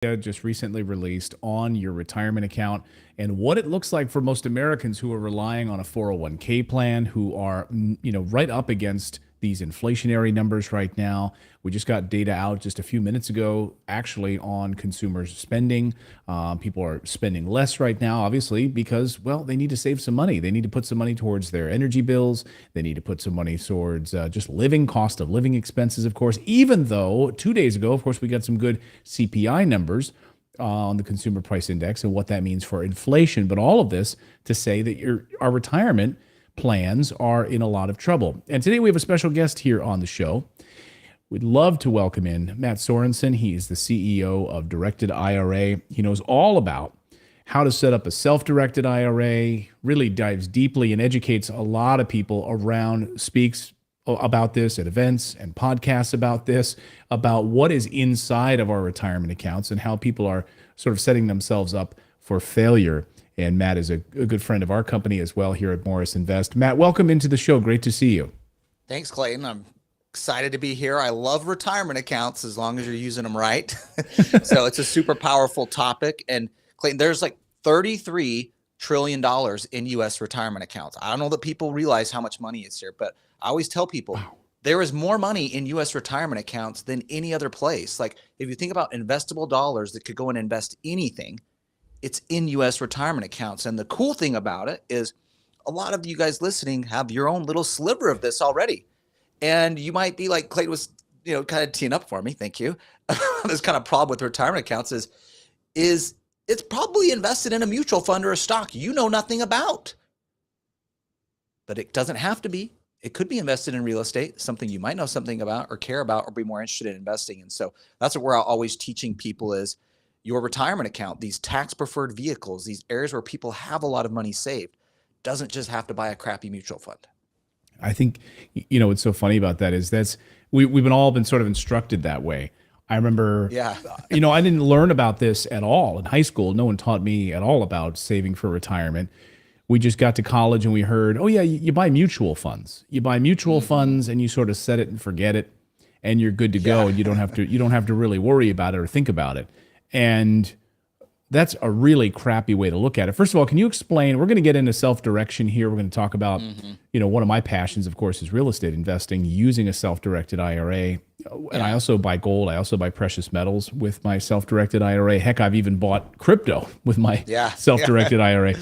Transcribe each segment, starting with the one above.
just recently released on your retirement account and what it looks like for most Americans who are relying on a 401k plan, who are right up against these inflationary numbers right now. We just got data out just a few minutes ago, actually, on consumers spending. People are spending less right now, obviously, because, well, they need to save some money. They need to put some money towards their energy bills. They need to put some money towards just cost of living expenses, of course, even though 2 days ago, of course, we got some good CPI numbers on the consumer price index and what that means for inflation. But all of this to say that our retirement plans are in a lot of trouble. And today we have a special guest here on the show. We'd love to welcome in Matt Sorenson. He is the CEO of Directed IRA. He knows all about how to set up a self-directed IRA, really dives deeply and educates a lot of people around, speaks about this at events and podcasts about this, about what is inside of our retirement accounts and how people are sort of setting themselves up for failure. And Matt is a good friend of our company as well here at Morris Invest. Matt, welcome into the show. Great to see you. Thanks, Clayton. I'm excited to be here. I love retirement accounts as long as you're using them right. So it's a super powerful topic. And Clayton, there's like $33 trillion in U.S. retirement accounts. I don't know that people realize how much money is here, but I always tell people, wow, there is more money in U.S. retirement accounts than any other place. Like if you think about investable dollars that could go and invest anything, it's in U.S. retirement accounts. And the cool thing about it is a lot of you guys listening have your own little sliver of this already. And you might be like, Clayton was, kind of teeing up for me. Thank you. This kind of problem with retirement accounts is it's probably invested in a mutual fund or a stock you know nothing about. But it doesn't have to be. It could be invested in real estate, something you might know something about or care about or be more interested in investing in. So that's what we're always teaching people is your retirement account, these tax preferred vehicles, these areas where people have a lot of money saved, doesn't just have to buy a crappy mutual fund. I think, what's so funny about that is we've been sort of instructed that way. I remember, I didn't learn about this at all in high school. No one taught me at all about saving for retirement. We just got to college and we heard, oh yeah, you buy mutual funds. You buy mutual funds and you sort of set it and forget it, and you're good to go. And you don't have to really worry about it or think about it. And that's a really crappy way to look at it. First of all, can you explain? We're going to get into self-direction here. We're going to talk about, one of my passions, of course, is real estate investing using a self-directed IRA. And I also buy gold. I also buy precious metals with my self-directed IRA. Heck, I've even bought crypto with my self-directed IRA.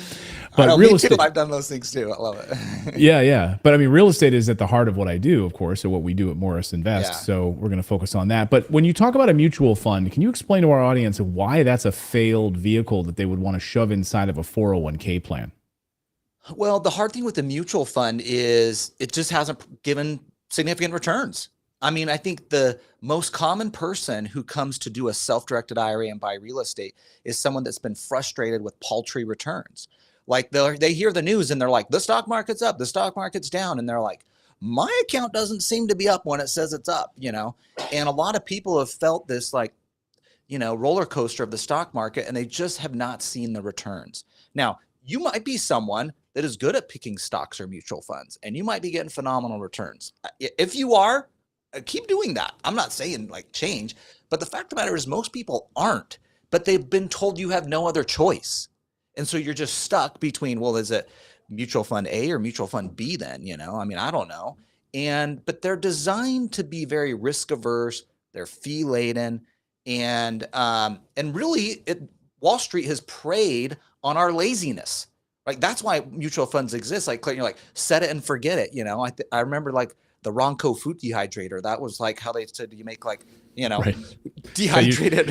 But real estate, I've done those things too. I love it. Yeah. But I mean, real estate is at the heart of what I do, of course, or what we do at Morris Invest. Yeah. So we're going to focus on that. But when you talk about a mutual fund, can you explain to our audience why that's a failed vehicle that they would want to shove inside of a 401k plan? Well, the hard thing with the mutual fund is it just hasn't given significant returns. I mean, I think the most common person who comes to do a self-directed IRA and buy real estate is someone that's been frustrated with paltry returns. Like they hear the news and they're like, the stock market's up, the stock market's down. And they're like, my account doesn't seem to be up when it says it's up, And a lot of people have felt this roller coaster of the stock market, and they just have not seen the returns. Now, you might be someone that is good at picking stocks or mutual funds, and you might be getting phenomenal returns. If you are, keep doing that. I'm not saying change, but the fact of the matter is most people aren't, but they've been told you have no other choice. And so you're just stuck between, well, is it mutual fund A or mutual fund B then? I mean, I don't know. But they're designed to be very risk averse. They're fee laden. And really Wall Street has preyed on our laziness. Like that's why mutual funds exist. Like Clayton, you're like, set it and forget it. I remember the Ronco fruit dehydrator. That was how they said you make dehydrated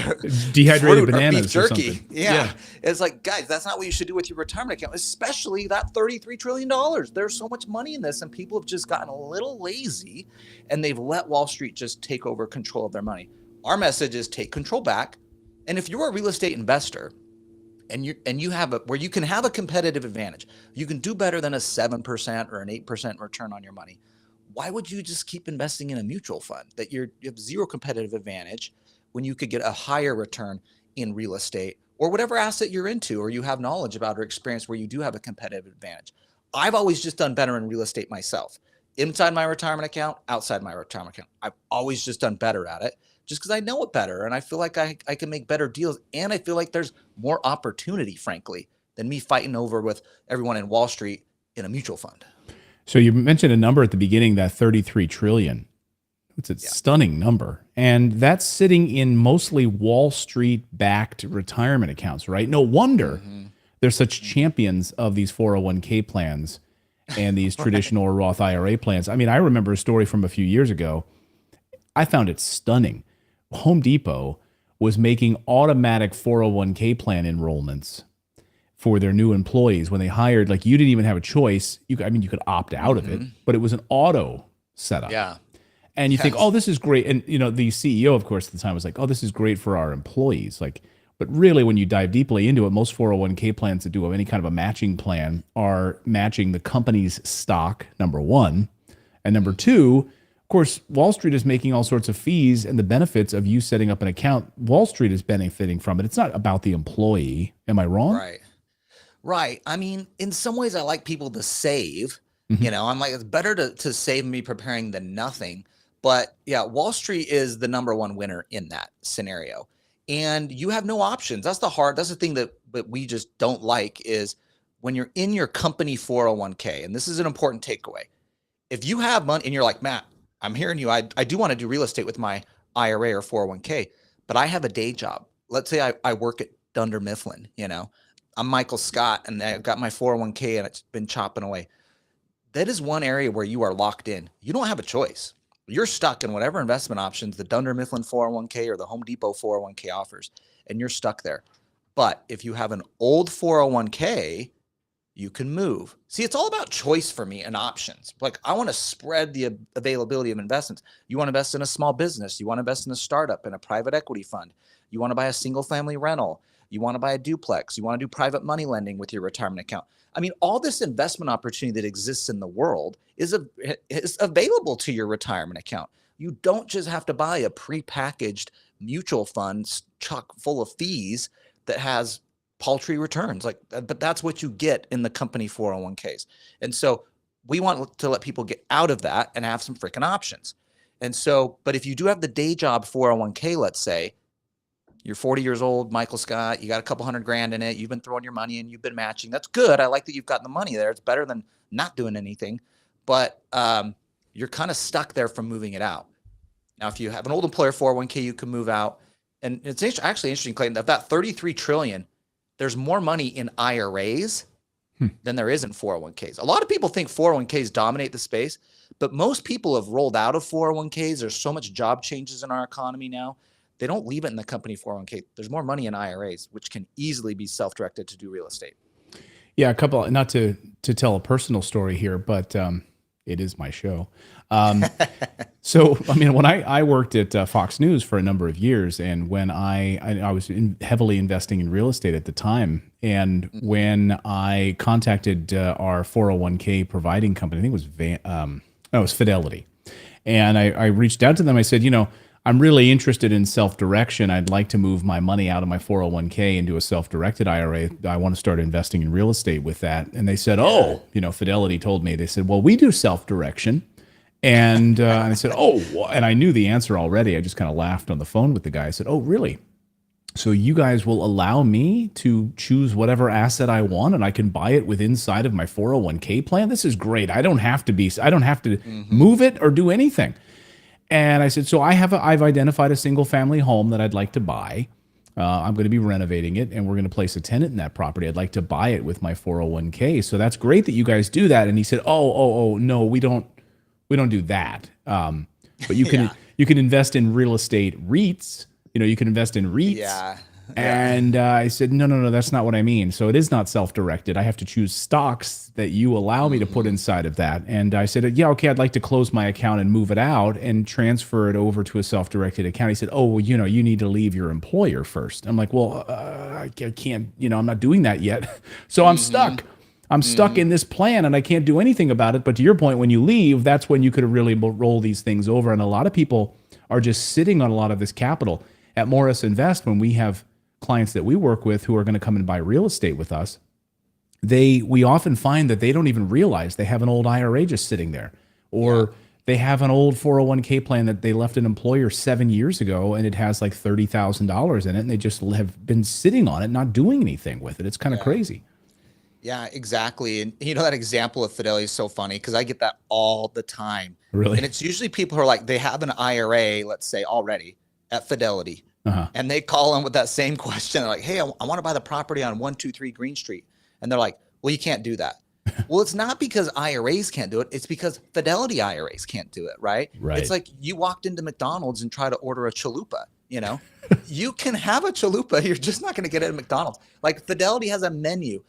dehydrated fruit bananas or beef jerky. or something. Yeah. It's like, guys, that's not what you should do with your retirement account, especially that $33 trillion. There's so much money in this, and people have just gotten a little lazy and they've let Wall Street just take over control of their money. Our message is take control back. And if you're a real estate investor and you have where you can have a competitive advantage, you can do better than a 7% or an 8% return on your money. Why would you just keep investing in a mutual fund that you have zero competitive advantage when you could get a higher return in real estate or whatever asset you're into, or you have knowledge about or experience where you do have a competitive advantage? I've always just done better in real estate myself. Inside my retirement account, outside my retirement account. I've always just done better at it just because I know it better. And I feel like I can make better deals. And I feel like there's more opportunity, frankly, than me fighting over with everyone in Wall Street in a mutual fund. So you mentioned a number at the beginning, that 33 trillion. It's a stunning number. And that's sitting in mostly Wall Street backed retirement accounts, right? No wonder they're such champions of these 401k plans and these traditional or Roth IRA plans. I mean, I remember a story from a few years ago. I found it stunning. Home Depot was making automatic 401k plan enrollments for their new employees when they hired. Like, you didn't even have a choice. You could opt out of it, but it was an auto setup. Yeah. And you think, oh, this is great. And, the CEO, of course, at the time was like, oh, this is great for our employees. Like, but really, when you dive deeply into it, most 401k plans that do any kind of a matching plan are matching the company's stock, number one. And number two, of course, Wall Street is making all sorts of fees, and the benefits of you setting up an account, Wall Street is benefiting from it. It's not about the employee. Am I wrong? Right. I mean, in some ways, I like people to save. I'm like, it's better to save me preparing than nothing. But yeah, Wall Street is the number one winner in that scenario. And you have no options. That's the thing that we just don't like, is when you're in your company 401k, and this is an important takeaway. If you have money and you're like, Matt, I'm hearing you, I do want to do real estate with my IRA or 401k, but I have a day job. Let's say I work at Dunder Mifflin, I'm Michael Scott and I've got my 401k and it's been chopping away. That is one area where you are locked in. You don't have a choice. You're stuck in whatever investment options the Dunder Mifflin 401k or the Home Depot 401k offers, and you're stuck there. But if you have an old 401k, you can move. See, it's all about choice for me and options. Like, I want to spread the availability of investments. You want to invest in a small business. You want to invest in a startup, in a private equity fund. You want to buy a single family rental. You want to buy a duplex. You want to do private money lending with your retirement account. I mean, all this investment opportunity that exists in the world is available to your retirement account. You don't just have to buy a prepackaged mutual fund chock full of fees that has paltry returns. But that's what you get in the company 401ks. And so we want to let people get out of that and have some freaking options. And so, but if you do have the day job 401k, let's say, you're 40 years old, Michael Scott, you got a couple $100,000 in it. You've been throwing your money in, you've been matching. That's good. I like that you've gotten the money there. It's better than not doing anything, but you're kind of stuck there from moving it out. Now, if you have an old employer 401k, you can move out. And it's actually interesting, Clayton, of that 33 trillion, there's more money in IRAs than there is in 401ks. A lot of people think 401ks dominate the space, but most people have rolled out of 401ks. There's so much job changes in our economy now. They don't leave it in the company 401k. There's more money in IRAs, which can easily be self-directed to do real estate. Yeah, a couple, not to tell a personal story here, but it is my show. So, I mean, when I worked at Fox News for a number of years, and when I was heavily investing in real estate at the time, and when I contacted our 401k providing company, I think it was Fidelity, and I reached out to them. I said, I'm really interested in self-direction. I'd like to move my money out of my 401k into a self-directed IRA. I want to start investing in real estate with that. And they said, Fidelity told me, they said, well, we do self-direction. And I said, and I knew the answer already. I just kind of laughed on the phone with the guy. I said, oh, really? So you guys will allow me to choose whatever asset I want, and I can buy it inside of my 401k plan? This is great. I don't have to move it or do anything. And I said, so I've identified a single family home that I'd like to buy. I'm going to be renovating it, and we're going to place a tenant in that property. I'd like to buy it with my 401k. So that's great that you guys do that. And he said, no, we don't do that. But you can you can invest in real estate REITs. You can invest in REITs. Yeah. And I said, no, that's not what I mean. So it is not self-directed. I have to choose stocks that you allow me to put inside of that. And I said, yeah, okay, I'd like to close my account and move it out and transfer it over to a self-directed account. He said, oh, well, you need to leave your employer first. I'm like, well, I can't, I'm not doing that yet. So I'm stuck. I'm stuck in this plan and I can't do anything about it. But to your point, when you leave, that's when you could really roll these things over. And a lot of people are just sitting on a lot of this capital. At Morris Invest, when we have clients that we work with who are going to come and buy real estate with us, we often find that they don't even realize they have an old IRA just sitting there, or they have an old 401k plan that they left an employer 7 years ago, and it has like $30,000 in it, and they just have been sitting on it, not doing anything with it. It's kind of Yeah. crazy. Yeah, exactly. And that example of Fidelity is so funny because I get that all the time. Really? And it's usually people who are like, they have an IRA, let's say already at Fidelity. Uh-huh. And they call in with that same question. They're like, hey, I want to buy the property on 123 Green Street. And they're like, well, you can't do that. Well, it's not because IRAs can't do it. It's because Fidelity IRAs can't do it, right? Right. It's like you walked into McDonald's and try to order a chalupa, you can have a chalupa. You're just not going to get it at McDonald's. Like Fidelity has a menu.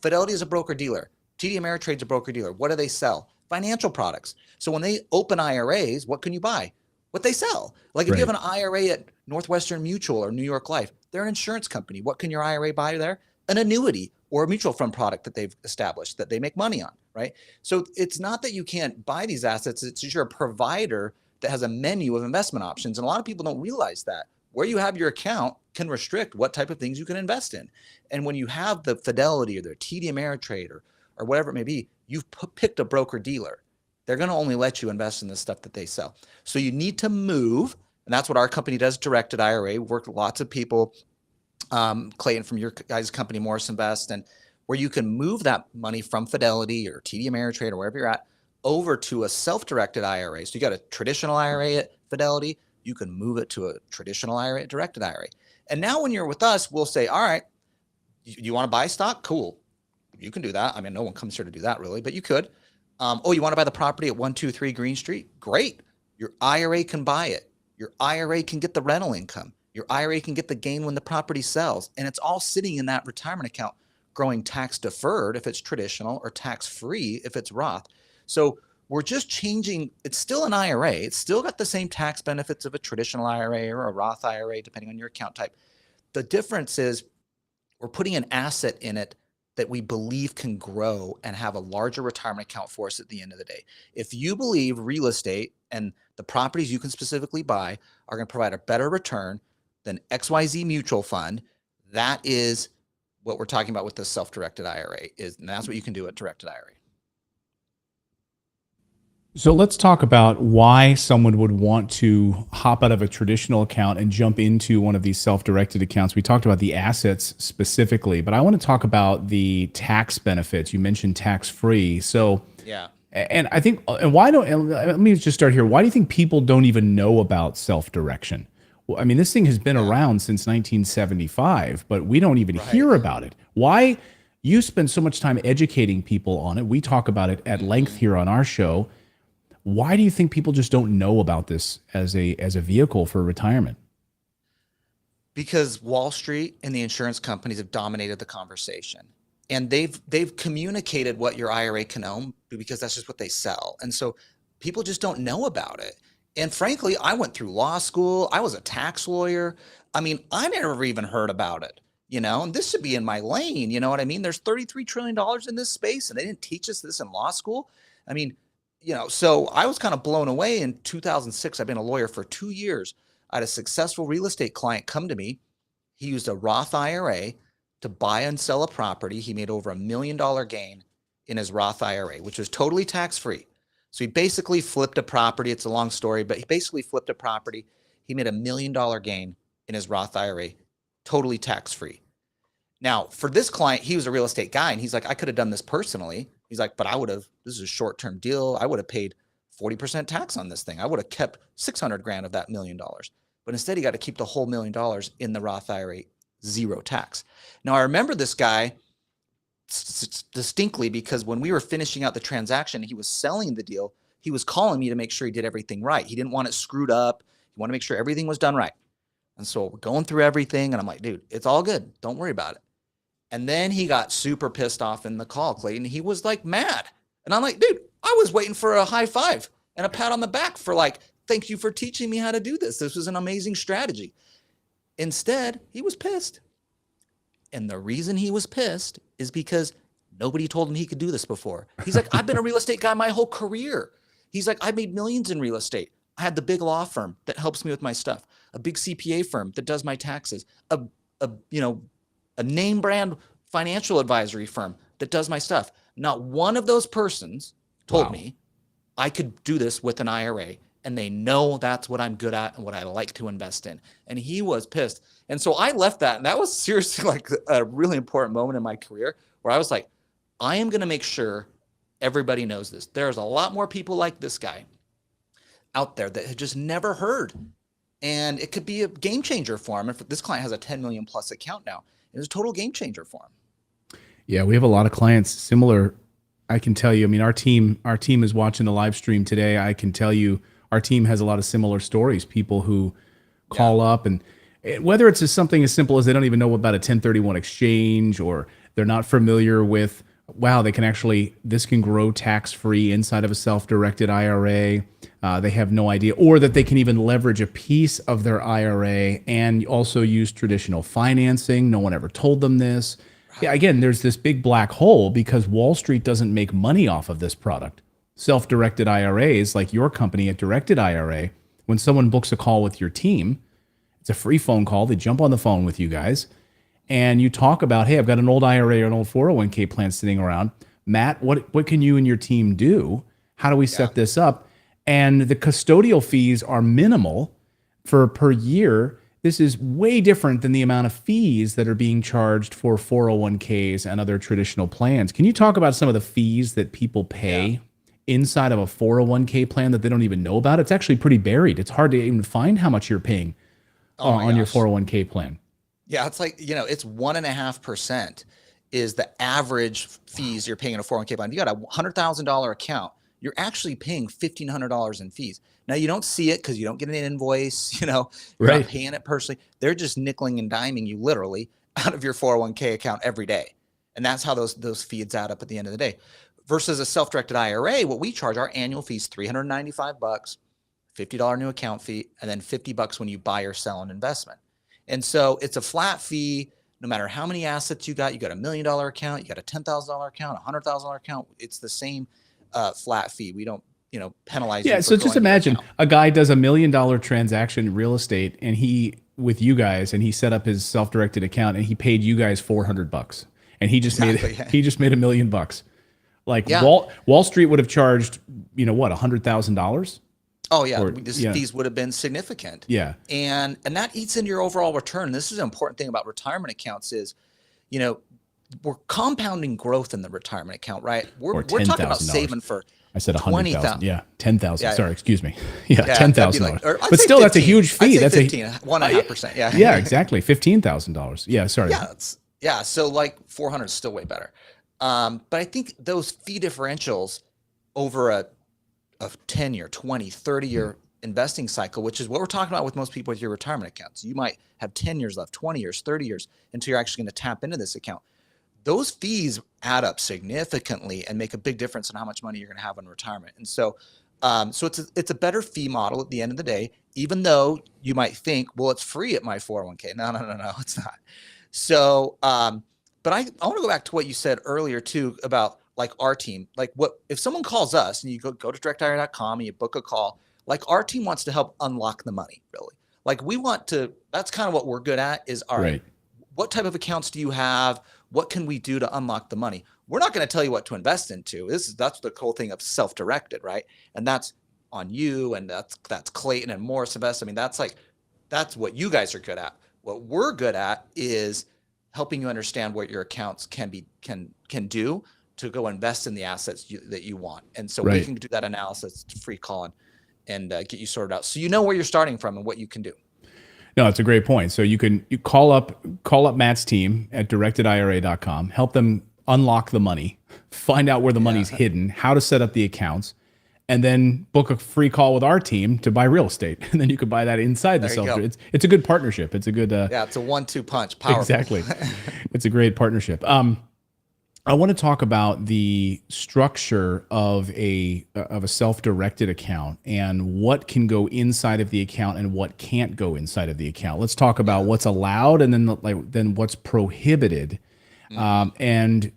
Fidelity is a broker dealer. TD Ameritrade's a broker dealer. What do they sell? Financial products. So when they open IRAs, what can you buy? What they sell. Like if you have an IRA at Northwestern Mutual or New York Life, they're an insurance company. What can your IRA buy there? An annuity or a mutual fund product that they've established that they make money on, right? So it's not that you can't buy these assets. It's just you're a provider that has a menu of investment options. And a lot of people don't realize that. Where you have your account can restrict what type of things you can invest in. And when you have the Fidelity or the TD Ameritrade or whatever it may be, you've picked a broker dealer. They're going to only let you invest in the stuff that they sell. So you need to move. And that's what our company does, Directed IRA. We work with lots of people, Clayton from your guys' company, Morris Invest, and where you can move that money from Fidelity or TD Ameritrade or wherever you're at over to a self-directed IRA. So you got a traditional IRA at Fidelity, you can move it to a traditional IRA, Directed IRA. And now when you're with us, we'll say, all right, you want to buy stock? Cool. You can do that. I mean, no one comes here to do that really, but you could. Oh, you want to buy the property at 123 Green Street? Great. Your IRA can buy it. Your IRA can get the rental income. Your IRA can get the gain when the property sells. And it's all sitting in that retirement account, growing tax deferred if it's traditional or tax free if it's Roth. So we're just changing. It's still an IRA. It's still got the same tax benefits of a traditional IRA or a Roth IRA, depending on your account type. The difference is we're putting an asset in it that we believe can grow and have a larger retirement account for us at the end of the day. If you believe real estate and the properties you can specifically buy are going to provide a better return than XYZ mutual fund, that is what we're talking about with the self-directed IRA, and that's what you can do at Directed IRA. So let's talk about why someone would want to hop out of a traditional account and jump into one of these self-directed accounts. We talked about the assets specifically, but I want to talk about the tax benefits. You mentioned tax-free. So yeah. And I think, and let me just start here. Why do you think people don't even know about self-direction? Well, I mean, this thing has been around since 1975, but we don't even hear about it. Why? You spend so much time educating people on it. We talk about it at length here on our show. Why do you think people just don't know about this as a vehicle for retirement? Because Wall Street and the insurance companies have dominated the conversation, and they've communicated what your IRA can own because that's just what they sell. And so people just don't know about it. And frankly, I went through law school. I was a tax lawyer. I mean, I never even heard about it, and this should be in my lane. You know what I mean? There's $33 trillion in this space, and they didn't teach us this in law school. I mean, so I was kind of blown away in 2006. I've been a lawyer for 2 years. I had a successful real estate client come to me. He used a Roth IRA to buy and sell a property. He made over $1 million gain in his Roth IRA, which was totally tax-free. So he basically flipped a property. It's a long story, but he basically flipped a property. He made $1 million gain in his Roth IRA, totally tax-free. Now, for this client, he was a real estate guy, and he's like, I could have done this personally. He's like, but this is a short-term deal. I would have paid 40% tax on this thing. I would have kept 600 grand of that $1 million. But instead, he got to keep the whole $1 million in the Roth IRA, zero tax. Now, I remember this guy distinctly because when we were finishing out the transaction, he was selling the deal. He was calling me to make sure he did everything right. He didn't want it screwed up. He wanted to make sure everything was done right. And so we're going through everything, and I'm like, dude, it's all good. Don't worry about it. And then he got super pissed off in the call, Clayton. He was like mad. And I'm like, dude, I was waiting for a high five and a pat on the back for like, thank you for teaching me how to do this. This was an amazing strategy. Instead, he was pissed. And the reason he was pissed is because nobody told him he could do this before. He's like, I've been a real estate guy my whole career. He's like, I made millions in real estate. I had the big law firm that helps me with my stuff, a big CPA firm that does my taxes, a name brand financial advisory firm that does my stuff. Not one of those persons told me I could do this with an IRA, and they know that's what I'm good at and what I like to invest in. And he was pissed. And so I left that. And that was seriously like a really important moment in my career where I was like, I am going to make sure everybody knows this. There's a lot more people like this guy out there that had just never heard. And it could be a game changer for him. If this client has a 10 million plus account now, it's a total game changer for him. Yeah, we have a lot of clients similar. I can tell you, I mean, our team is watching the live stream today. I can tell you our team has a lot of similar stories, people who call up, and whether it's just something as simple as they don't even know about a 1031 exchange, or they're not familiar with, wow, this can grow tax-free inside of a self-directed IRA. They have no idea, or that they can even leverage a piece of their IRA and also use traditional financing. No one ever told them this. Yeah, again, there's this big black hole because Wall Street doesn't make money off of this product. Self-directed IRAs, like your company at Directed IRA, when someone books a call with your team, it's a free phone call. They jump on the phone with you guys, and you talk about, hey, I've got an old IRA or an old 401k plan sitting around. Matt, what can you and your team do? How do we set this up? And the custodial fees are minimal per year. This is way different than the amount of fees that are being charged for 401ks and other traditional plans. Can you talk about some of the fees that people pay inside of a 401k plan that they don't even know about? It's actually pretty buried. It's hard to even find how much you're paying on your 401k plan. Yeah, it's like, it's 1.5% is the average fees you're paying in a 401k plan. If you got a $100,000 account, you're actually paying $1,500 in fees. Now, you don't see it because you don't get an invoice, you're not paying it personally. They're just nickeling and diming you literally out of your 401k account every day. And that's how those fees add up at the end of the day. Versus a self-directed IRA, what we charge, our annual fee is $395, $50 new account fee, and then $50 when you buy or sell an investment. And so it's a flat fee no matter how many assets you got. You got $1 million account, you got a $10,000 account, a $100,000 account. It's the same flat fee. We don't penalize you. Yeah, so just imagine a guy does $1 million transaction in real estate, and with you guys, and he set up his self-directed account, and he paid you guys $400, and he just made $1 million. Like Wall Street would have charged, $100,000. Oh yeah, these would have been significant. Yeah, and that eats into your overall return. This is an important thing about retirement accounts is, we're compounding growth in the retirement account, right? We're talking about saving for. I said 100,000. Yeah, 10,000. Yeah. Sorry, excuse me. Yeah, $10,000. But still, 15. That's a huge fee. That's 1.5%. Yeah. Yeah, exactly. $15,000. Yeah, sorry. Yeah. So like 400 is still way better. But I think those fee differentials over a 10-year, 20, 30-year investing cycle, which is what we're talking about with most people with your retirement accounts. You might have 10 years left, 20 years, 30 years until you're actually going to tap into this account. Those fees add up significantly and make a big difference in how much money you're going to have in retirement. And so, it's a better fee model at the end of the day, even though you might think, well, it's free at my 401k. No, it's not. So, but I want to go back to what you said earlier too about like our team. Like if someone calls us and you go to directira.com and you book a call, like our team wants to help unlock the money, really. Like that's kind of what we're good at is what type of accounts do you have? What can we do to unlock the money? We're not going to tell you what to invest into. That's the cool thing of self-directed, right? And that's on you, and that's Clayton and Morris Invest. I mean, that's what you guys are good at. What we're good at is helping you understand what your accounts can do to go invest in the assets that you want. And so we can do that analysis, free call, and get you sorted out. So you know where you're starting from and what you can do. No, it's a great point. So you call up Matt's team at directedira.com, help them unlock the money, find out where the money's hidden, how to set up the accounts, and then book a free call with our team to buy real estate. And then you could buy that inside the self. It's a good partnership. It's a good it's a 1-2 punch. Powerful. Exactly. It's a great partnership. I want to talk about the structure of a self-directed account and what can go inside of the account and what can't go inside of the account. Let's talk about what's allowed and then what's prohibited. And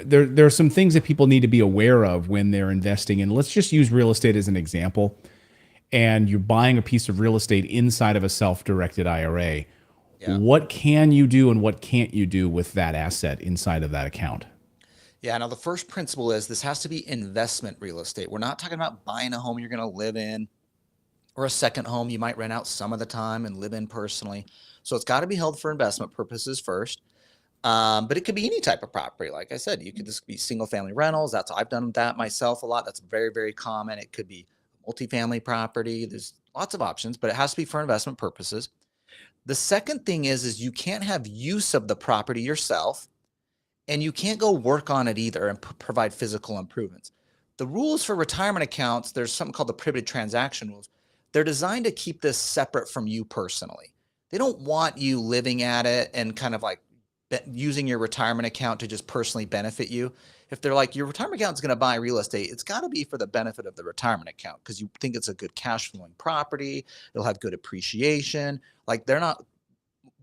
there are some things that people need to be aware of when they're investing in. Let's just use real estate as an example. And you're buying a piece of real estate inside of a self-directed IRA. Yeah. What can you do and what can't you do with that asset inside of that account? Yeah. Now, the first principle is this has to be investment real estate. We're not talking about buying a home you're going to live in or a second home you might rent out some of the time and live in personally. So it's got to be held for investment purposes first. But it could be any type of property. Like I said, this could be single family rentals. I've done that myself a lot. That's very, very common. It could be multifamily property. There's lots of options, but it has to be for investment purposes. The second thing is you can't have use of the property yourself, and you can't go work on it either and provide physical improvements. The rules for retirement accounts, there's something called the prohibited transaction rules. They're designed to keep this separate from you personally. They don't want you living at it and kind of like using your retirement account to just personally benefit you. If they're like, your retirement account is going to buy real estate, it's got to be for the benefit of the retirement account because you think it's a good cash flowing property. It'll have good appreciation. Like, they're not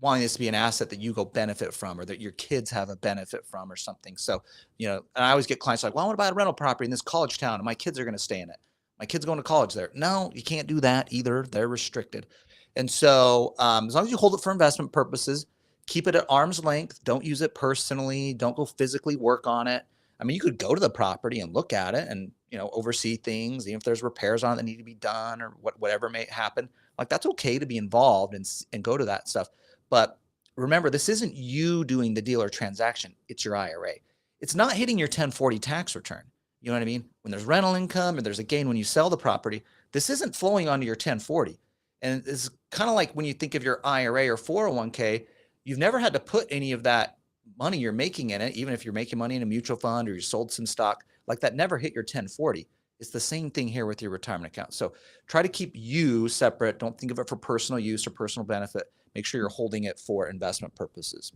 wanting this to be an asset that you go benefit from or that your kids have a benefit from or something. So, and I always get clients like, well, I want to buy a rental property in this college town and my kids are going to stay in it. My kid's going to college there. No, you can't do that either. They're restricted. And so as long as you hold it for investment purposes, keep it at arm's length. Don't use it personally. Don't go physically work on it. I mean, you could go to the property and look at it and, oversee things, even if there's repairs on it that need to be done or whatever may happen. Like, that's okay to be involved and go to that stuff. But remember, this isn't you doing the deal or transaction. It's your IRA. It's not hitting your 1040 tax return. You know what I mean? When there's rental income and there's a gain when you sell the property, this isn't flowing onto your 1040. And it's kind of like when you think of your IRA or 401k, you've never had to put any of that money you're making in it, even if you're making money in a mutual fund or you sold some stock, like that never hit your 1040. It's the same thing here with your retirement account. So try to keep you separate. Don't think of it for personal use or personal benefit. Make sure you're holding it for investment purposes.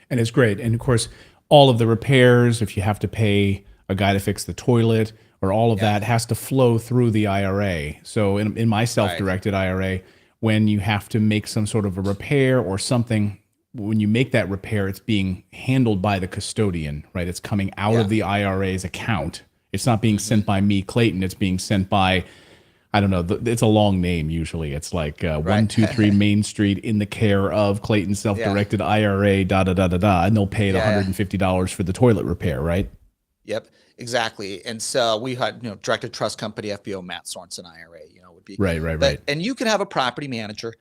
And it's great. And of course, all of the repairs, if you have to pay a guy to fix the toilet or all of that has to flow through the IRA. So in my self-directed IRA, when you have to make some sort of a repair or something, when you make that repair, it's being handled by the custodian, right? It's coming out of the IRA's account. It's not being sent by me, Clayton. It's being sent by, I don't know, it's a long name usually. It's like 123 Main Street in the care of Clayton Self-Directed IRA, and they'll pay $150 for the toilet repair, right? Yep, exactly. And so we had, Directed Trust Company, FBO, Matt Sorenson IRA, would be. Right. And you can have a property manager.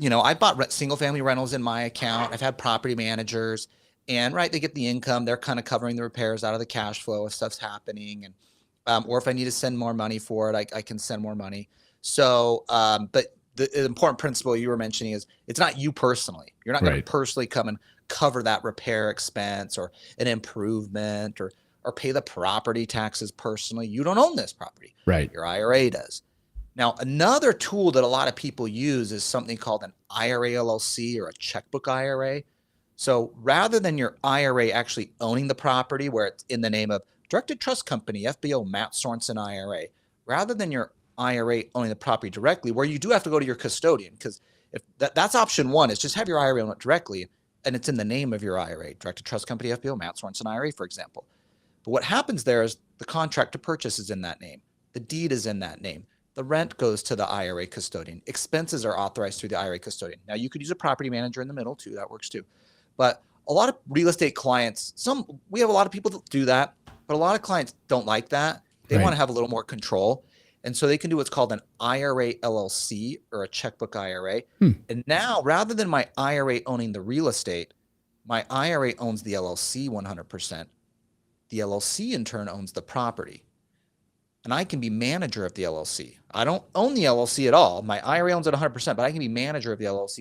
I bought single family rentals in my account. I've had property managers and they get the income. They're kind of covering the repairs out of the cash flow if stuff's happening. And, or if I need to send more money for it, I can send more money. So, but the important principle you were mentioning is it's not you personally. You're not going to personally come and cover that repair expense or an improvement or pay the property taxes personally. You don't own this property. Right. Your IRA does. Now, another tool that a lot of people use is something called an IRA LLC or a checkbook IRA. So rather than your IRA actually owning the property where it's in the name of Directed Trust Company, FBO, Matt Sorenson IRA, rather than your IRA owning the property directly, where you do have to go to your custodian, because if that's option one, is just have your IRA own it directly, and it's in the name of your IRA, Directed Trust Company, FBO, Matt Sorenson IRA, for example. But what happens there is the contract to purchase is in that name. The deed is in that name. The rent goes to the IRA custodian. Expenses are authorized through the IRA custodian. Now, you could use a property manager in the middle too. That works too. But a lot of real estate clients, we have a lot of people that do that, but a lot of clients don't like that. They want to have a little more control. And so they can do what's called an IRA LLC or a checkbook IRA. And now, rather than my IRA owning the real estate, my IRA owns the LLC 100%. The LLC in turn owns the property. And I can be manager of the LLC. I don't own the LLC at all. My IRA owns it 100%, but I can be manager of the LLC,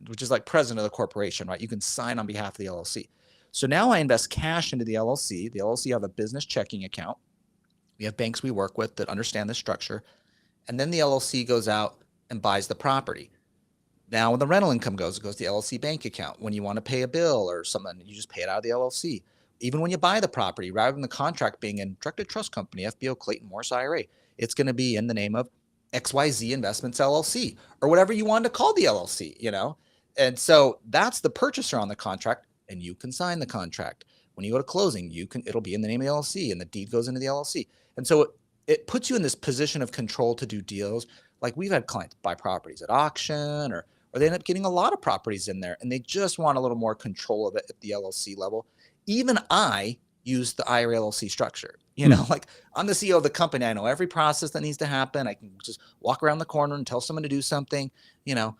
which is like president of the corporation, right? You can sign on behalf of the LLC. So now I invest cash into the LLC. The LLC have a business checking account. We have banks we work with that understand this structure. And then the LLC goes out and buys the property. Now, when the rental income goes, it goes to the LLC bank account. When you want to pay a bill or something, you just pay it out of the LLC. Even when you buy the property, rather than the contract being in Directed Trust Company, FBO, Clayton Morris IRA, it's going to be in the name of XYZ Investments LLC or whatever you want to call the LLC, And so that's the purchaser on the contract, and you can sign the contract. When you go to closing, it'll be in the name of the LLC, and the deed goes into the LLC. And so it puts you in this position of control to do deals. Like, we've had clients buy properties at auction, or they end up getting a lot of properties in there, and they just want a little more control of it at the LLC level. Even I use the IRA LLC structure. You know, like I'm the CEO of the company. I know every process that needs to happen. I can just walk around the corner and tell someone to do something. You know,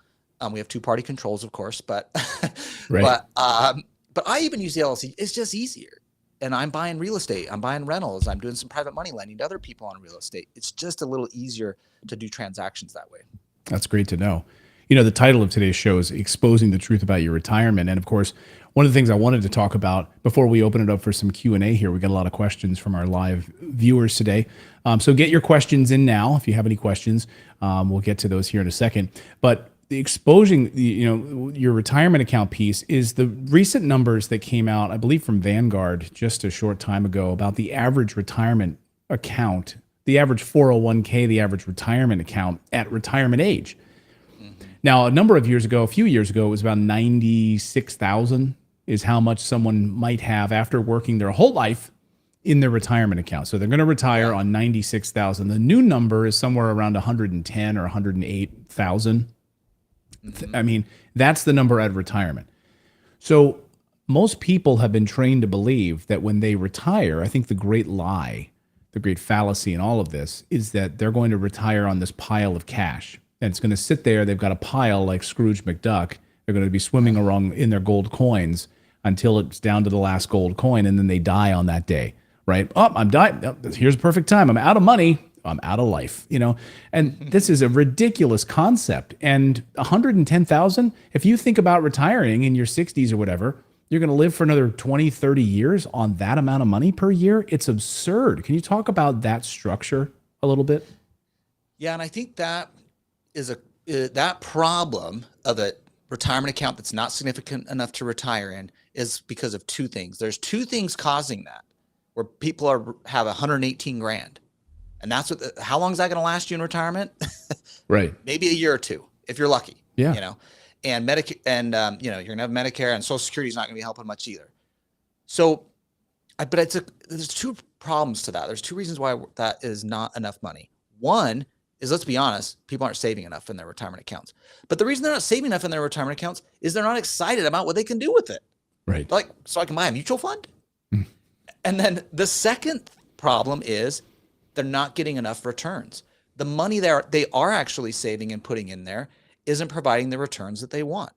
we have two-party controls, of course, but Right. but I even use the LLC. It's just easier. And I'm buying real estate. I'm buying rentals. I'm doing some private money lending to other people on real estate. It's just a little easier to do transactions that way. That's great to know. You know, the title of today's show is Exposing the Truth About Your Retirement. And of course, one of the things I wanted to talk about before we open it up for some Q&A here, we got a lot of questions from our live viewers today. So get your questions in now. If you have any questions, we'll get to those here in a second. But the exposing, your retirement account piece is the recent numbers that came out, I believe from Vanguard just a short time ago, about the average retirement account, the average 401k, the average retirement account at retirement age. Now, a few years ago, it was about 96,000 is how much someone might have after working their whole life in their retirement account. So they're going to retire on 96,000. The new number is somewhere around 110 or 108,000. I mean, that's the number at retirement. So most people have been trained to believe that when they retire, I think the great lie, the great fallacy in all of this is that they're going to retire on this pile of cash. And it's going to sit there. They've got a pile like Scrooge McDuck. They're going to be swimming around in their gold coins until it's down to the last gold coin, and then they die on that day, right? Oh, I'm dying. Oh, here's a perfect time. I'm out of money. I'm out of life, And this is a ridiculous concept. And 110,000, if you think about retiring in your 60s or whatever, you're going to live for another 20, 30 years on that amount of money per year. It's absurd. Can you talk about that structure a little bit? Yeah, and I think that is that problem of a retirement account that's not significant enough to retire in is because of two things. There's two things causing that, where people have 118 grand. And that's how long is that going to last you in retirement? Right. Maybe a year or two, if you're lucky. Yeah. And Medicare, and you're going to have Medicare, and Social Security is not going to be helping much either. So, but there's two problems to that. There's two reasons why that is not enough money. One is, let's be honest, people aren't saving enough in their retirement accounts. But the reason they're not saving enough in their retirement accounts is they're not excited about what they can do with it. Right. Like, so I can buy a mutual fund. And then the second problem is they're not getting enough returns. The money they are actually saving and putting in there isn't providing the returns that they want.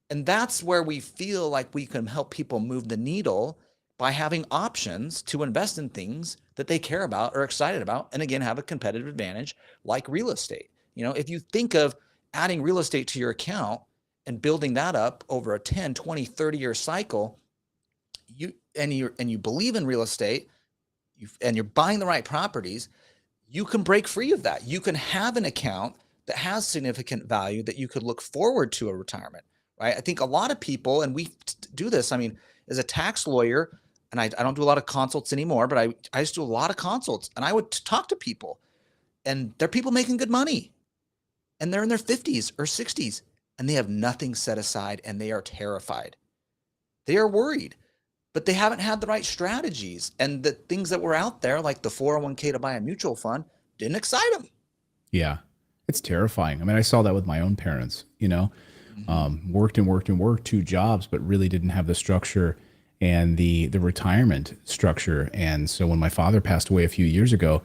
And that's where we feel like we can help people move the needle by having options to invest in things that they care about or excited about, and again, have a competitive advantage like real estate. If you think of adding real estate to your account and building that up over a 10, 20, 30-year cycle, you believe in real estate, and you're buying the right properties, you can break free of that. You can have an account that has significant value that you could look forward to a retirement, right? I think a lot of people, and we do this, I mean, as a tax lawyer, and I don't do a lot of consults anymore, but I used to do a lot of consults, and I would talk to people, and they're people making good money, and they're in their 50s or 60s, and they have nothing set aside, and they are terrified. They are worried, but they haven't had the right strategies, and the things that were out there, like the 401k to buy a mutual fund, didn't excite them. Yeah, it's terrifying. I mean, I saw that with my own parents, worked and worked and worked 2 jobs, but really didn't have the structure and the retirement structure. And so when my father passed away a few years ago,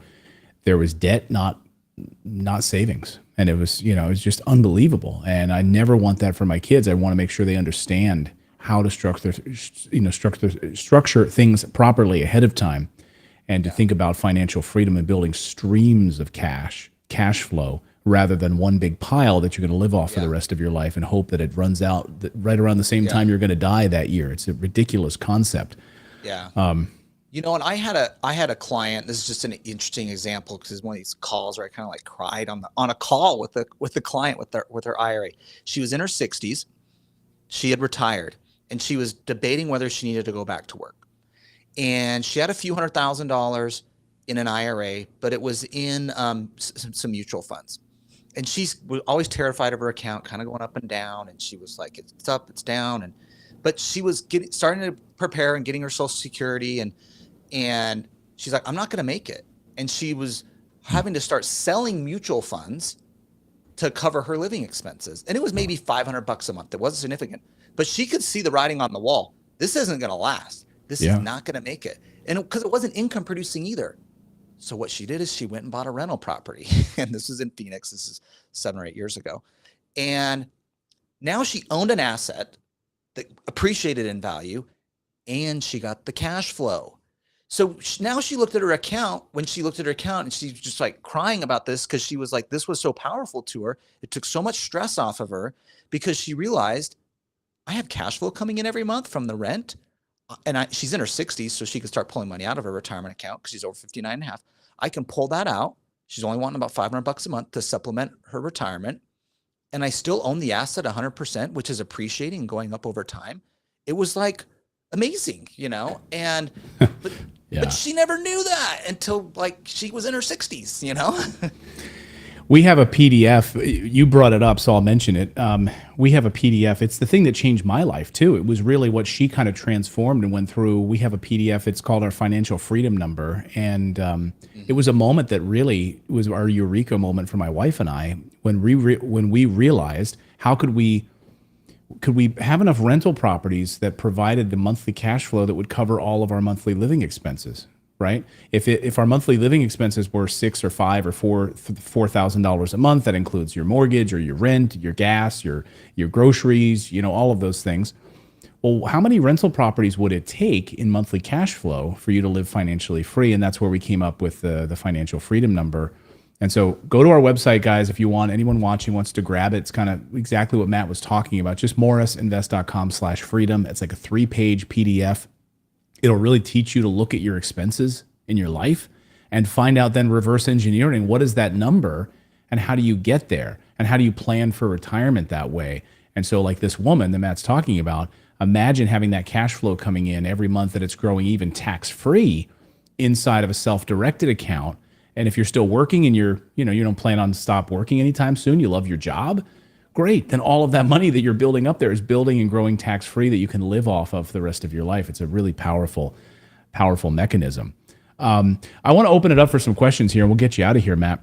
there was debt, not savings. And it was, it was just unbelievable. And I never want that for my kids. I want to make sure they understand how to structure things properly ahead of time, and to think about financial freedom and building streams of cash flow, rather than one big pile that you're going to live off for the rest of your life and hope that it runs out right around the same time you're going to die that year. It's a ridiculous concept. Yeah. And I had a client. This is just an interesting example, because it's one of these calls where I kind of like cried on a call with the client with her IRA. She was in her 60s. She had retired, and she was debating whether she needed to go back to work. And she had a few $100,000 in an IRA, but it was in some mutual funds. And she was always terrified of her account kind of going up and down. And she was like, it's up, it's down. But she was starting to prepare and getting her Social Security. And she's like, I'm not going to make it. And she was having to start selling mutual funds to cover her living expenses. And it was maybe $500 a month. It wasn't significant, but she could see the writing on the wall. This isn't going to last. This is not going to make it. And because it wasn't income producing either. So what she did is she went and bought a rental property. And this was in Phoenix. This is 7 or 8 years ago. And now she owned an asset that appreciated in value, and she got the cash flow. So now she looked at her account, when she looked at her account, and she's just like crying about this because she was like, this was so powerful to her. It took so much stress off of her because she realized, I have cash flow coming in every month from the rent. And she's in her 60s, so she can start pulling money out of her retirement account because she's over 59 and a half. I can pull that out. She's only wanting about $500 a month to supplement her retirement. And I still own the asset 100%, which is appreciating and going up over time. It was like amazing, you know, and, but, Yeah. but she never knew that until like she was in her 60s, you know? We have a PDF. You brought it up, so I'll mention it. We have a PDF. It's the thing that changed my life too. It was really what she kind of transformed and went through. We have a PDF. It's called our financial freedom number, and it was a moment that really was our eureka moment for my wife and I when we realized how could we have enough rental properties that provided the monthly cash flow that would cover all of our monthly living expenses. Right? If our monthly living expenses were $6,000 or $5,000 or $4,000 a month, that includes your mortgage or your rent, your gas, your groceries, you know, all of those things. Well, how many rental properties would it take in monthly cash flow for you to live financially free? And that's where we came up with the financial freedom number. And so go to our website, guys, if you want. Anyone watching wants to grab it. It's kind of exactly what Matt was talking about. Just morrisinvest.com/freedom. It's like a 3-page PDF. It'll really teach you to look at your expenses in your life and find out then reverse engineering. What is that number and how do you get there? And how do you plan for retirement that way? And so like this woman that Matt's talking about, imagine having that cash flow coming in every month that it's growing even tax-free inside of a self-directed account. And if you're still working and you don't plan on stop working anytime soon, you love your job, great. Then all of that money that you're building up there is building and growing tax-free that you can live off of the rest of your life. It's a really powerful mechanism. I want to open it up for some questions here, and we'll get you out of here, Matt.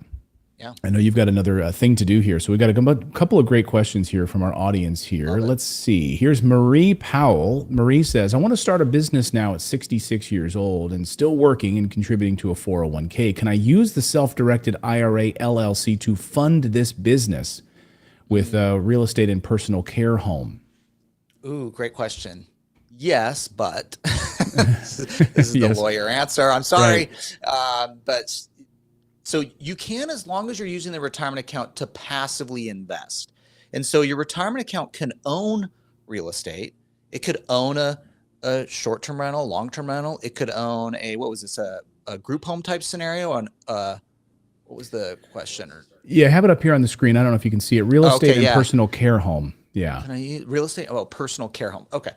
Yeah. I know you've got another thing to do here. So we've got a couple of great questions here from our audience here. Let's see. Here's Marie Powell. Marie says, I want to start a business now at 66 years old and still working and contributing to a 401k. Can I use the self-directed IRA LLC to fund this business with a real estate and personal care home? Ooh, great question. Yes, but this is the lawyer answer. I'm sorry. Right. But so you can, as long as you're using the retirement account to passively invest. And so your retirement account can own real estate. It could own a short-term rental, long-term rental. It could own a group home type scenario on what was the question? Yeah, have it up here on the screen. I don't know if you can see it. Real estate and personal care home. Yeah. Can I use real estate? Oh, personal care home. Okay.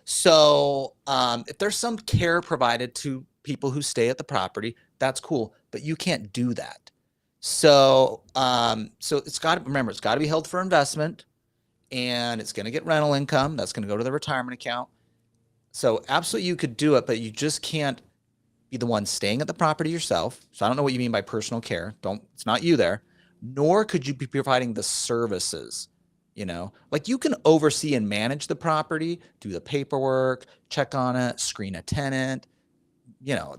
So if there's some care provided to people who stay at the property, that's cool, but you can't do that. So it's got to be held for investment, and it's going to get rental income. That's going to go to the retirement account. So absolutely you could do it, but you just can't be the one staying at the property yourself. So I don't know what you mean by personal care. It's not you there, nor could you be providing the services. You know, like you can oversee and manage the property, do the paperwork, check on it, screen a tenant, you know,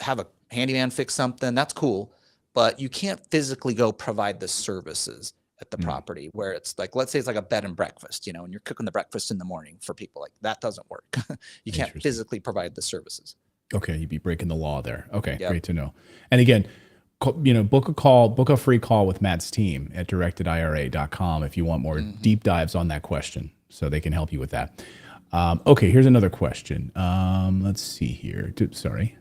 have a handyman fix something. That's cool. But you can't physically go provide the services at the property where it's like, let's say it's like a bed and breakfast, you know, and you're cooking the breakfast in the morning for people. Like that doesn't work. You can't physically provide the services. Okay. You'd be breaking the law there. Okay. Yep. Great to know. And again, book a free call with Matt's team at directedira.com if you want more deep dives on that question, so they can help you with that. Okay, here's another question. Let's see here. Sorry.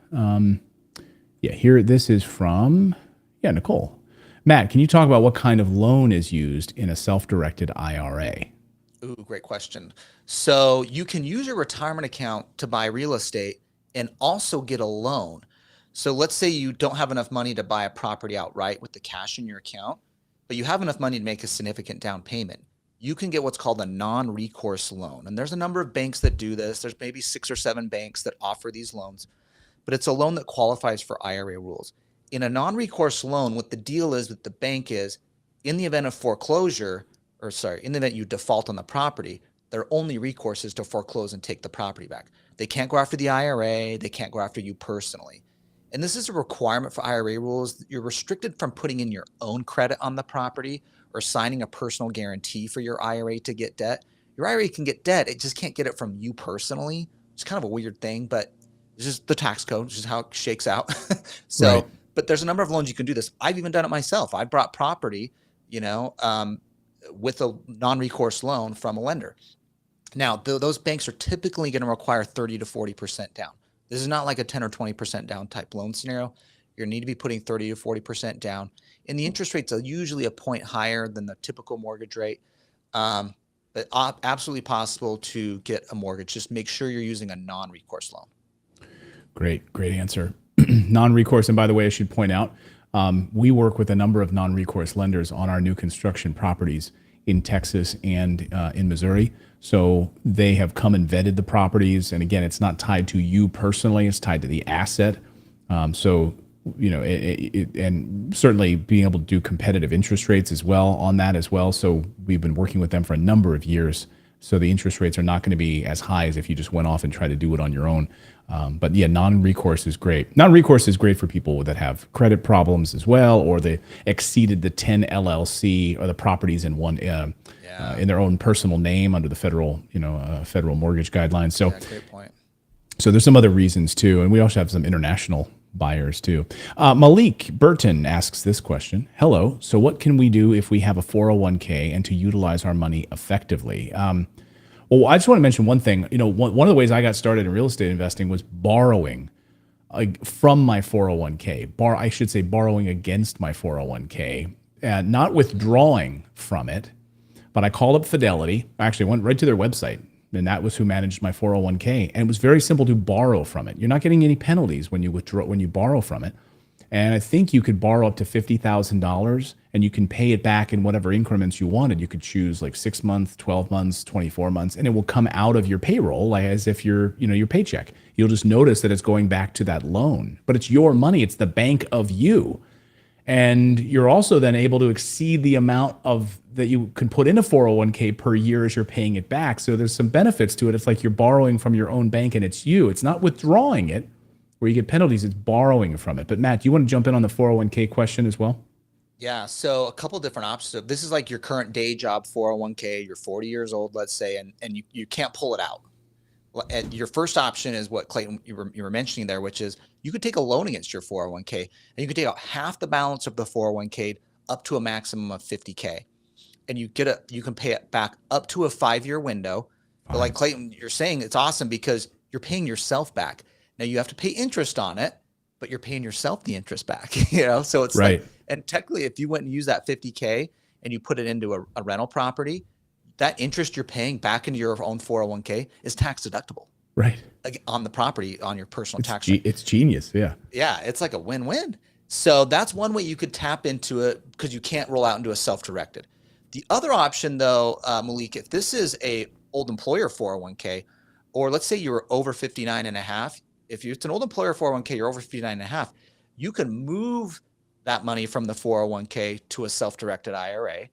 This is from Nicole. Matt, can you talk about what kind of loan is used in a self-directed IRA? Ooh, great question. So you can use your retirement account to buy real estate and also get a loan. So let's say you don't have enough money to buy a property outright with the cash in your account, but you have enough money to make a significant down payment. You can get what's called a non-recourse loan. And there's a number of banks that do this. There's maybe 6 or 7 banks that offer these loans, but it's a loan that qualifies for IRA rules. In a non-recourse loan, what the deal is with the bank is, in the event of foreclosure, in the event you default on the property, their only recourse is to foreclose and take the property back. They can't go after the IRA. They can't go after you personally. And this is a requirement for IRA rules. You're restricted from putting in your own credit on the property or signing a personal guarantee for your IRA to get debt. Your IRA can get debt. It just can't get it from you personally. It's kind of a weird thing, but it's just the tax code. It's just how it shakes out. So, Right. but there's a number of loans you can do this. I've even done it myself. I brought property, with a non-recourse loan from a lender. Now, those banks are typically going to require 30 to 40% down. This is not like a 10 or 20% down type loan scenario. You're going to need to be putting 30 to 40% down. And the interest rates are usually a point higher than the typical mortgage rate. But absolutely possible to get a mortgage. Just make sure you're using a non-recourse loan. Great answer. Non-recourse, and by the way, I should point out, we work with a number of non-recourse lenders on our new construction properties in Texas and in Missouri. So they have come and vetted the properties. And again, it's not tied to you personally, it's tied to the asset. And certainly being able to do competitive interest rates as well on that as well. So we've been working with them for a number of years. So the interest rates are not going to be as high as if you just went off and tried to do it on your own. But yeah, non-recourse is great. Non-recourse is great for people that have credit problems as well, or they exceeded the 10 LLC or the properties in one in their own personal name under the federal mortgage guidelines. So, great point. So there's some other reasons too, and we also have some international buyers too. Malik Burton asks this question. Hello. So what can we do if we have a 401k and to utilize our money effectively? Well, I just want to mention one thing. One of the ways I got started in real estate investing was borrowing from my 401k. I should say borrowing against my 401k, not withdrawing from it. But I called up Fidelity. I actually went right to their website, and that was who managed my 401k. And it was very simple to borrow from it. You're not getting any penalties when you borrow from it. And I think you could borrow up to $50,000, and you can pay it back in whatever increments you wanted. You could choose like 6 months, 12 months, 24 months, and it will come out of your payroll like as if your paycheck. You'll just notice that it's going back to that loan, but it's your money. It's the bank of you. And you're also then able to exceed the amount that you can put in a 401k per year as you're paying it back. So there's some benefits to it. It's like you're borrowing from your own bank and it's you. It's not withdrawing it where you get penalties. It's borrowing from it. But Matt, do you want to jump in on the 401k question as well? Yeah. So a couple different options. This is like your current day job 401k. You're 40 years old, let's say, and you can't pull it out. Your first option is what Clayton you were mentioning there, which is you could take a loan against your 401k and you could take out half the balance of the 401k up to a maximum of 50k, and you can pay it back up to a 5-year window. But like Clayton, you're saying, it's awesome because you're paying yourself back. Now you have to pay interest on it, but you're paying yourself the interest back. So it's right. And technically, if you went and used that 50k and you put it into a rental property, that interest you're paying back into your own 401k is tax deductible. Right. On the property, on your personal tax rate. It's genius. Yeah. Yeah. It's like a win-win. So that's one way you could tap into it because you can't roll out into a self-directed. The other option though, Malik, if this is a old employer 401k, or let's say you're over 59 and a half, if it's an old employer 401k, you're over 59 and a half, you can move that money from the 401k to a self-directed IRA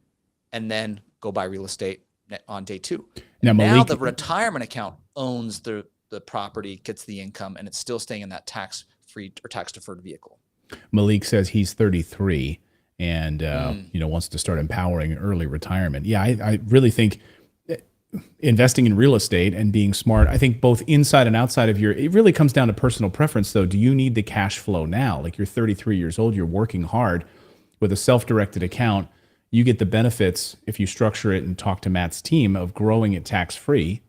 and then go buy real estate on day 2. Now the retirement account owns the property, gets the income, and it's still staying in that tax-free or tax-deferred vehicle. Malik says he's 33 and wants to start empowering early retirement. Yeah, I really think investing in real estate and being smart, I think both inside and outside of it really comes down to personal preference though. Do you need the cash flow now? Like you're 33 years old, you're working hard. With a self-directed account, you get the benefits if you structure it and talk to Matt's team of growing it tax-free.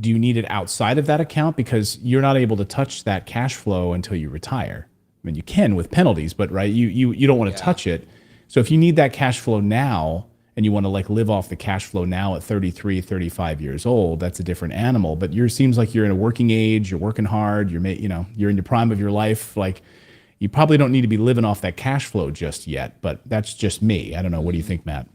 Do you need it outside of that account? Because you're not able to touch that cash flow until you retire. I mean, you can with penalties, but right, you don't want to touch it. So if you need that cash flow now and you want to like live off the cash flow now at 33, 35 years old, that's a different animal. But seems like you're in a working age, you're working hard, you're in your prime of your life. Like you probably don't need to be living off that cash flow just yet, but that's just me. I don't know. What do you think, Matt?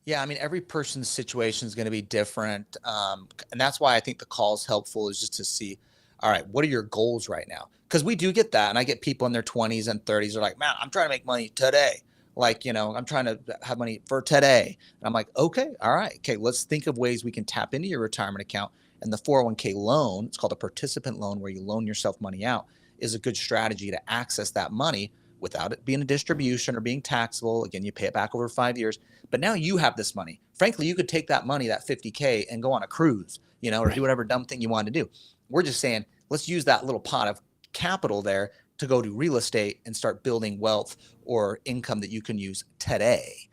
Yeah, I mean, every person's situation is going to be different. And that's why I think the call is helpful, is just to see, all right, what are your goals right now? Because we do get that. And I get people in their 20s and 30s are like, man, I'm trying to make money today. Like, I'm trying to have money for today. And I'm like, okay, all right. Okay, let's think of ways we can tap into your retirement account And the 401k loan, it's called a participant loan, where you loan yourself money out, is a good strategy to access that money without it being a distribution or being taxable. Again, you pay it back over 5 years, but now you have this money. Frankly, you could take that money, that 50K, and go on a cruise, or do whatever dumb thing you want to do. We're just saying, let's use that little pot of capital there to go to real estate and start building wealth or income that you can use today.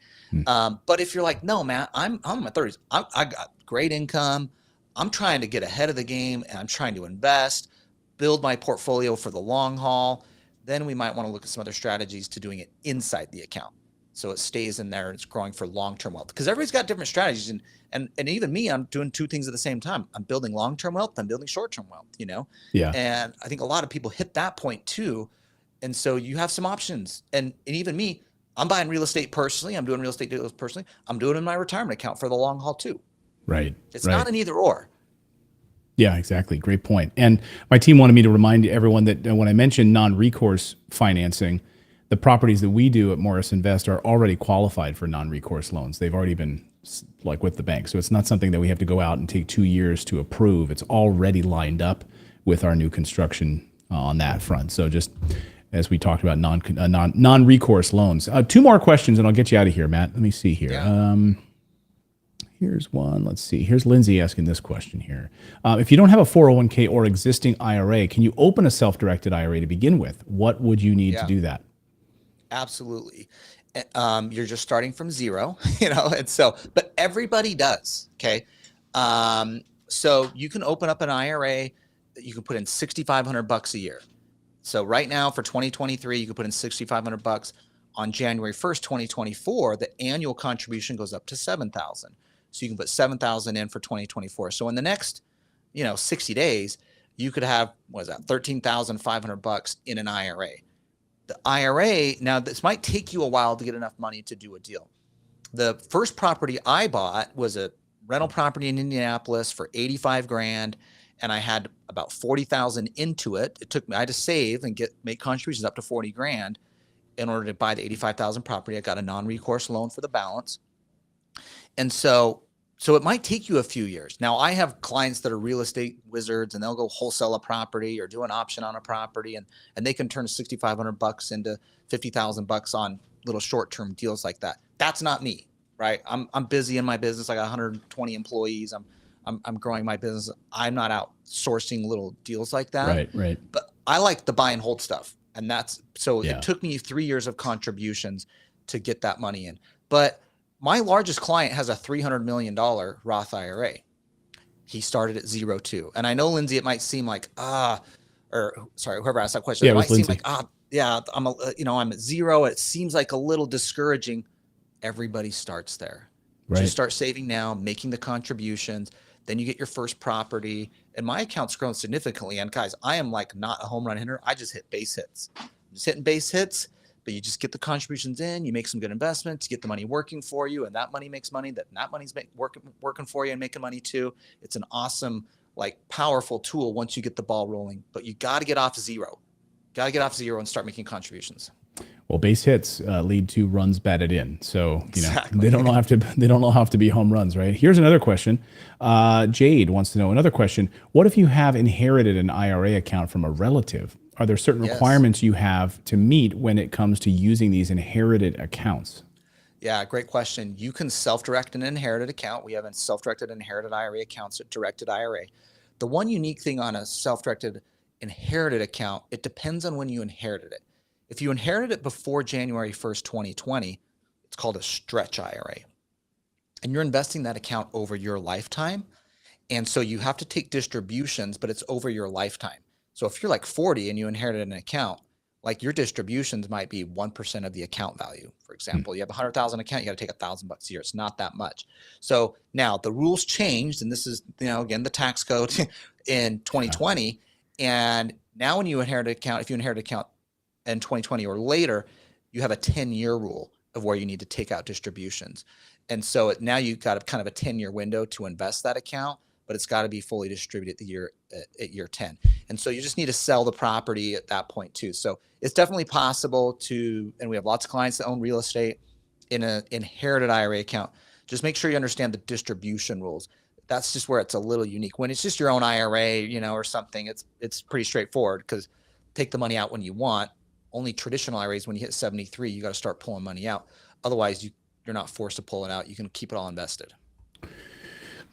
But if you're like, no, Matt, I'm in my 30s. I got great income. I'm trying to get ahead of the game, and I'm trying to invest, build my portfolio for the long haul. Then we might want to look at some other strategies to doing it inside the account, so it stays in there and it's growing for long-term wealth. Because everybody's got different strategies, and even me, I'm doing two things at the same time. I'm building long-term wealth. I'm building short-term wealth. Yeah. And I think a lot of people hit that point too. And so you have some options. And even me, I'm buying real estate personally. I'm doing real estate deals personally. I'm doing it in my retirement account for the long haul too. Right. It's not an either or. Yeah, exactly. Great point. And my team wanted me to remind everyone that when I mentioned non-recourse financing, the properties that we do at Morris Invest are already qualified for non-recourse loans. They've already been like with the bank. So it's not something that we have to go out and take 2 years to approve. It's already lined up with our new construction on that front. So just as we talked about non-recourse loans. 2 more questions and I'll get you out of here, Matt. Let me see here. Yeah. Here's one. Let's see. Here's Lindsay asking this question here. If you don't have a 401k or existing IRA, can you open a self-directed IRA to begin with? What would you need to do that? Absolutely. You're just starting from zero, and so, but everybody does. Okay. So you can open up an IRA that you can put in $6,500 a year. So right now for 2023, you can put in $6,500. On January 1st, 2024, the annual contribution goes up to $7,000. So you can put $7,000 in for 2024. So in the next, 60 days, you could have, $13,500 in an IRA. The IRA, now this might take you a while to get enough money to do a deal. The first property I bought was a rental property in Indianapolis for 85 grand. And I had about 40,000 into it. It took me, I had to save and make contributions up to 40 grand in order to buy the 85,000 property. I got a non-recourse loan for the balance. And so it might take you a few years. Now I have clients that are real estate wizards, and they'll go wholesale a property or do an option on a property, and they can turn $6,500 into $50,000 on little short-term deals like that. That's not me, right? I'm busy in my business. I got 120 employees. I'm growing my business. I'm not out sourcing little deals like that. Right. But I like the buy and hold stuff. And it took me 3 years of contributions to get that money in. But my largest client has a $300 million Roth IRA. He started at 0 too. And I know, Lindsay, it might seem like, whoever asked that question, it might seem like, I'm at 0. It seems like a little discouraging. Everybody starts there. Right. Just start saving now, making the contributions. Then you get your first property. And my account's grown significantly. And guys, I am like not a home run hitter. I just hit base hits. I'm just hitting base hits, but you just get the contributions in, you make some good investments, you get the money working for you, and that money makes money, that money's working for you and making money too. It's an awesome, powerful tool once you get the ball rolling, but you got to get off zero. Got to get off zero and start making contributions. Well, base hits lead to runs batted in, so Exactly. they don't have to be home runs, right? Here's another question. Jade wants to know another question. What if you have inherited an IRA account from a relative? Are there certain requirements you have to meet when it comes to using these inherited accounts? Yeah, great question. You can self-direct an inherited account. We have a self-directed inherited IRA accounts at Directed IRA. The one unique thing on a self-directed inherited account, it depends on when you inherited it. If you inherited it before January 1st, 2020, it's called a stretch IRA. And you're investing that account over your lifetime. And so you have to take distributions, but it's over your lifetime. So if you're like 40 and you inherited an account, your distributions might be 1% of the account value. For example, you have a 100,000 account, you got to take $1,000 a year. It's not that much. So now the rules changed, and this is, again, the tax code in 2020. And now when you inherit an account, if you inherit an account in 2020 or later, you have a 10-year rule of where you need to take out distributions. And so now you've got kind of a 10-year window to invest that account, but it's got to be fully distributed at year 10. And so you just need to sell the property at that point too. So it's definitely possible to, and we have lots of clients that own real estate in an inherited IRA account. Just make sure you understand the distribution rules. that's just where it's a little unique. When it's just your own IRA, you know, or something, it's pretty straightforward, because take the money out when you want. Only traditional IRAs, when you hit 73, you got to start pulling money out. Otherwise, you're not forced to pull it out. You can keep it all invested.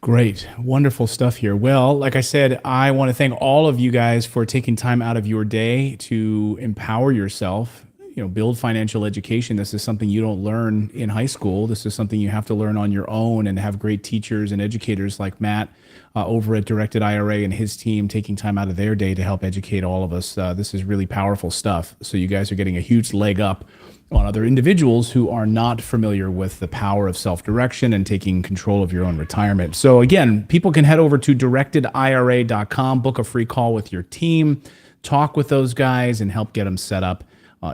Great. Wonderful stuff here. Well, like I said, I want to thank all of you guys for taking time out of your day to empower yourself, build financial education. This is something you don't learn in high school. This is something you have to learn on your own, and have great teachers and educators like Matt over at Directed IRA and his team taking time out of their day to help educate all of us. This is really powerful stuff. So you guys are getting a huge leg up on other individuals who are not familiar with the power of self-direction and taking control of your own retirement. So again, people can head over to directedira.com, book a free call with your team, talk with those guys, and help get them set up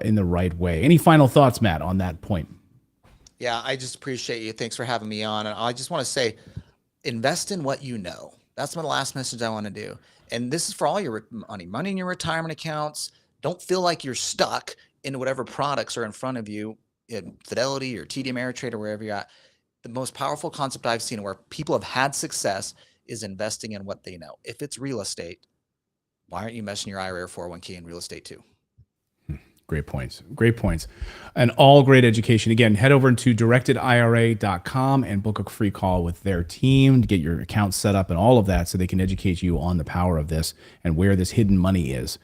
in the right way. Any final thoughts, Matt, on that point? Yeah, I just appreciate you. Thanks for having me on. And I just want to say, invest in what you know. That's my last message I want to do. And this is for all your money in your retirement accounts. Don't feel like you're stuck in whatever products are in front of you, in Fidelity or TD Ameritrade or wherever you're at. The most powerful concept I've seen where people have had success is investing in what they know. If it's real estate, why aren't you investing your IRA or 401k in real estate too? Great points. Great points. And all great education. Again, head over to directedira.com and book a free call with their team to get your account set up and all of that, so they can educate you on the power of this and where this hidden money is.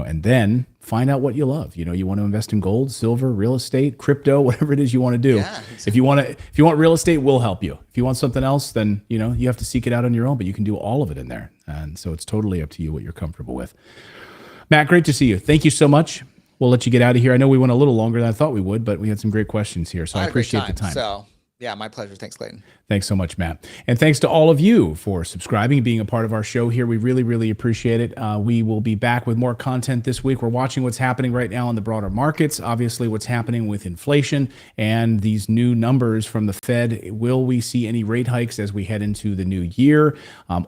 And then find out what you love. You want to invest in gold, silver, real estate, crypto, whatever it is you want to do. Yeah, exactly. If you want real estate, we'll help you. If you want something else, then, you have to seek it out on your own, but you can do all of it in there. And so it's totally up to you what you're comfortable with. Matt, great to see you. Thank you so much. We'll let you get out of here. I know we went a little longer than I thought we would, but we had some great questions here. So I appreciate the time. So yeah, my pleasure. Thanks, Clayton. Thanks so much, Matt. And thanks to all of you for subscribing and being a part of our show here. We really, really appreciate it. We will be back with more content this week. We're watching what's happening right now in the broader markets, obviously what's happening with inflation and these new numbers from the Fed. Will we see any rate hikes as we head into the new year?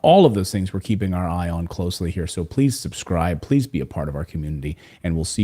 All of those things we're keeping our eye on closely here. So please subscribe. Please be a part of our community, and we'll see you